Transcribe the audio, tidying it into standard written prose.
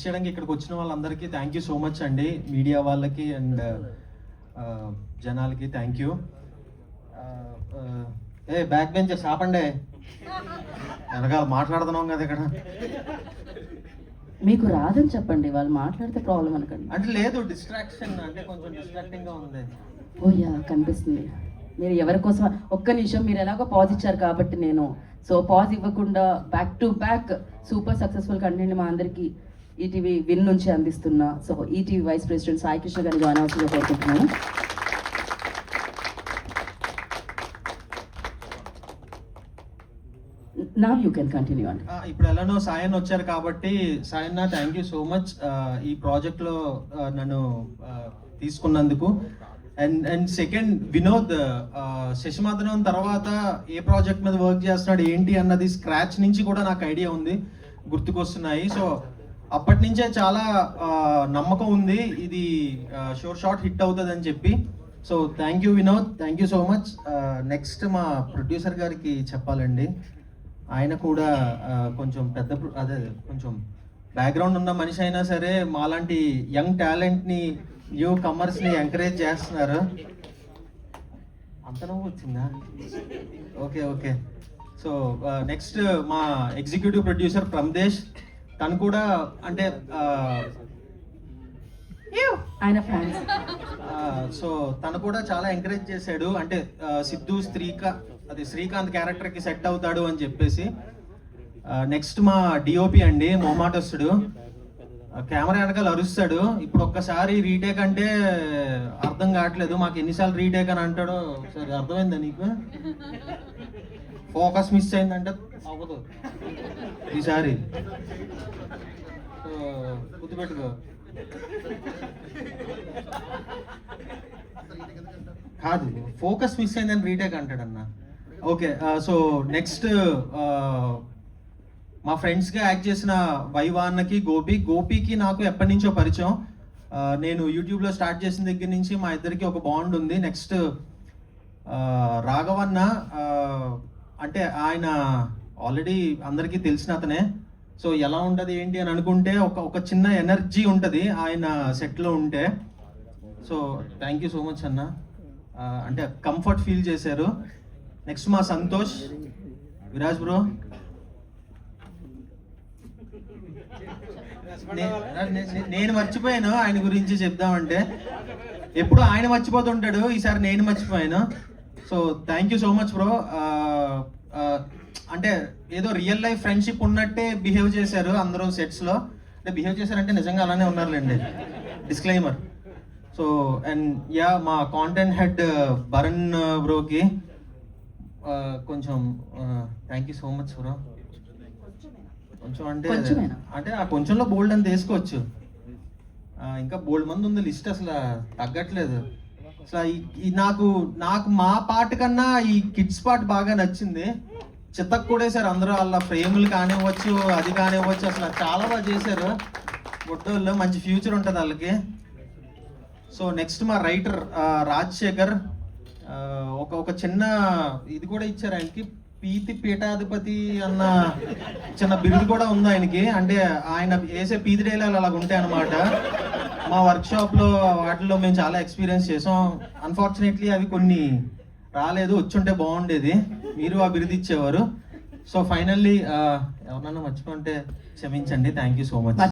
చేయడానికి ఇక్కడికి వచ్చిన వాళ్ళందరికీ థ్యాంక్ యూ సో మచ్ అండి, మీడియా వాళ్ళకి అండ్ జనాలకి థ్యాంక్ యూ. బ్యాక్ బెంచెస్ ఆపండి, వెనకాల మాట్లాడుతున్నాం కదా ఇక్కడ. మీకు రాదని చెప్పండి, వాళ్ళు మాట్లాడితే ప్రాబ్లం అనకండి. అంటే లేదు, డిస్ట్రాక్షన్ అంటే కొంచెం డిస్ట్రాక్టింగ్ గా ఉంది. ఓయ్యా కనిపిస్తుంది. మీరు ఎవరి కోసం ఒక్క నిమిషం, మీరు ఎలాగో పాజ్ ఇచ్చారు కాబట్టి నేను పాజ్ ఇవ్వకుండా back to back super successful content మా అందరికీ ఈటీవీ విన్ నుంచి అందిస్తున్నా. So ETV vice president Sai Krishna గారిని జాయిన్ అవసరంగా కోరుకుంటున్నాను. Now you can continue on. ఇప్పుడు ఎలానో సాయన్ వచ్చారు కాబట్టి Sayanna thank you so much ఈ ప్రాజెక్ట్ లో నన్ను తీసుకున్నందుకు. అండ్ సెకండ్ వినోద్, శశిమాధవన్ తర్వాత ఏ ప్రాజెక్ట్ మీద వర్క్ చేస్తున్నాడు ఏంటి అన్నది స్క్రాచ్ నుంచి కూడా నాకు ఐడియా ఉంది, గుర్తుకొస్తున్నాయి. సో అప్పటి నుంచే చాలా నమ్మకం ఉంది ఇది షార్ట్ హిట్ అవుతుంది అని చెప్పి. So thank you Vinod, thank you so much. Next మా ప్రొడ్యూసర్ గారికి చెప్పాలండి, ఆయన కూడా కొంచెం పెద్ద కొంచెం బ్యాక్గ్రౌండ్ ఉన్న మనిషి అయినా సరే మాలాంటి యంగ్ టాలెంట్ని న్యూ కమర్స్ని ఎంకరేజ్ చేస్తున్నారు. అంత నవ్వు వచ్చిందా? Okay okay. సో నెక్స్ట్ మా ఎగ్జిక్యూటివ్ ప్రొడ్యూసర్ ప్రమదేశ్, తను కూడా అంటే ఆయన ఫ్యాన్స్. సో తను కూడా చాలా ఎంకరేజ్ చేశాడు, అంటే సిద్ధు శ్రీకాంత్ క్యారెక్టర్కి సెట్ అవుతాడు అని చెప్పేసి. నెక్స్ట్ మా డిఓపి అండి, మొహమాటస్తుడు, కెమెరా వెనకాల అరుస్తాడు. ఇప్పుడు ఒక్కసారి రీటేక్ అంటే అర్థం కావట్లేదు, మాకు ఎన్నిసార్లు రీటేక్ అని అంటాడో సరే అర్థమైందా నీకు? ఫోకస్ మిస్ అయిందంటే అవ్వదు ఈసారి, సో గుర్తుపెట్టుకో. కాదు, ఫోకస్ మిస్ అయిందని రీటేక్ అంటాడన్న. ఓకే. సో నెక్స్ట్ మా ఫ్రెండ్స్గా యాక్ట్ చేసిన వైవాన్నకి గోపికి నాకు ఎప్పటి నుంచో పరిచయం. నేను యూట్యూబ్లో స్టార్ట్ చేసిన దగ్గర నుంచి మా ఇద్దరికి ఒక బాండ్ ఉంది. నెక్స్ట్ రాఘవన్న, అంటే ఆయన ఆల్రెడీ అందరికీ తెలిసిన అతనే. సో ఎలా ఉంటుంది ఏంటి అని అనుకుంటే ఒక చిన్న ఎనర్జీ ఉంటుంది ఆయన సెట్లో ఉంటే. So thank you so much అన్న, అంటే కంఫర్ట్ ఫీల్ చేశారు. నెక్స్ట్ మా సంతోష్, విరాజ్ బ్రో, నేను మర్చిపోయాను ఆయన గురించి చెప్దామంటే, ఎప్పుడు ఆయన మర్చిపోతుంటాడు, ఈసారి నేను మర్చిపోయాను. So thank you so much bro. అంటే ఏదో రియల్ లైఫ్ ఫ్రెండ్షిప్ ఉన్నట్టే బిహేవ్ చేశారు అందరూ సెట్స్లో. అంటే బిహేవ్ చేశారంటే నిజంగా అలానే ఉన్నారులేండి, డిస్క్లైమర్. సో అండ్ యా మా కాంటెంట్ హెడ్ భరణ్ బ్రోకి కొంచెం thank you so much bro. కొంచెం అంటే ఆ కొంచెంలో బోల్డ్ అని తీసుకోవచ్చు, ఇంకా బోల్డ్ మంది ఉంది లిస్ట్, అసలు తగ్గట్లేదు. అసలు నాకు మా పాట కన్నా ఈ కిడ్స్ పాట బాగా నచ్చింది. చిత్తకు కూడా సార్ అందరూ వాళ్ళ ఫ్రేములు కానివ్వచ్చు, అది కానివ్వచ్చు, అసలు చాలా బాగా చేశారు. బొట్టోళ్ళు మంచి ఫ్యూచర్ ఉంటుంది వాళ్ళకి. సో నెక్స్ట్ మా రైటర్ రాజశేఖర్, ఒక చిన్న ఇది కూడా ఇచ్చారు ఆయనకి, పీతి పీఠాధిపతి అన్న చిన్న బిరుదు కూడా ఉంది ఆయనకి. అంటే ఆయన వేసే పీతి డైలాగ్ అలాగ ఉంటాయి అన్నమాట. మా వర్క్షాప్లో వాటిల్లో మేము చాలా ఎక్స్పీరియన్స్ చేసాం. అన్ఫార్చునేట్లీ అవి కొన్ని రాలేదు, వచ్చుంటే బాగుండేది, మీరు ఆ బిరుదు ఇచ్చేవారు. సో ఫైనల్లీ ఎవరన్నా మర్చిపోతే క్షమించండి. Thank you so much.